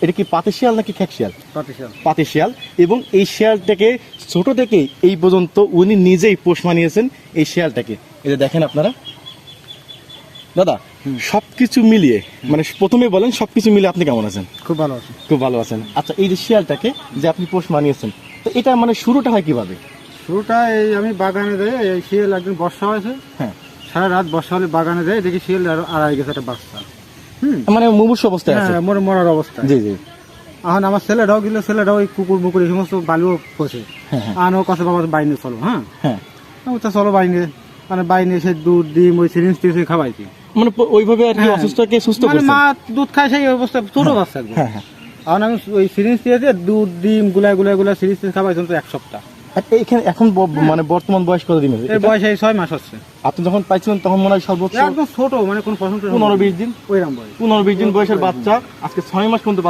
এটা কি পাতি শিয়াল নাকি খ্যাক শিয়াল? পাতিশাল। পাতি শিয়াল। এবং এই শিয়ালটাকে ছোট থেকে এই পর্যন্ত উনি নিজেই পোষ মানিয়েছেন এই শিয়ালটাকে। এই যে দেখেন আপনারা দাদা, সবকিছু মিলিয়ে মানে প্রথমে বলেন সবকিছু মিলিয়ে আপনি কেমন আছেন? খুব ভালো আছে। খুব ভালো আছেন। আচ্ছা, এই যে শিয়ালটাকে যে আপনি পোষ মানিয়েছেন, তো এটা মানে শুরুটা হয় কিভাবে? শুরুটা এই আমি বাগানে যাই, এই শিয়াল একদিন বর্ষা হয়েছে, হ্যাঁ, সারা রাত বর্ষা হলে বাগানে যাই, দেখি শিয়াল আড়াই গেছে একটা বাচ্চা। মানে মুমূর্ষু অবস্থায় আছে। হ্যাঁ, মরার অবস্থা। জি জি। এখন আমার ছেলেটাও গেলে, ছেলেটাও ওই কুকুর মুকুর এই সমস্ত বালিও পচে। হ্যাঁ হ্যাঁ আনো কাছে বাবা বাইনে চলো, হ্যাঁ হ্যাঁ। তো চলো বাইনে, মানে বাইনে এসে দুধ ডিম ওই সিরিঞ্জ টিরিঞ্জ খাওয়াইছি। মানে ওইভাবে আর কি হ্যাঁ। অসুস্থকে সুস্থ মানে করছেন। মা দুধ খায় সেই অবস্থা, ছোট বাচ্চা একদম। হ্যাঁ হ্যাঁ। এখন আমি ওই সিরিঞ্জ দিয়েছে দুধ ডিম গুলা সিরিঞ্জ খাওয়াইছেন তো 1 সপ্তাহ। আর এইখানে এখন মানে বর্তমান বয়স কত দিন? এর বয়স এই 6 মাস হচ্ছে। আপনি যখন পাইছিলেন তখন মনে হয় সর্বোচ্চ একদম ছোট, মানে কোন পছন্দ 15-20 দিন। ওইরকম বয়স। 15-20 দিন বয়সের বাচ্চা আজকে 6 মাস পর্যন্ত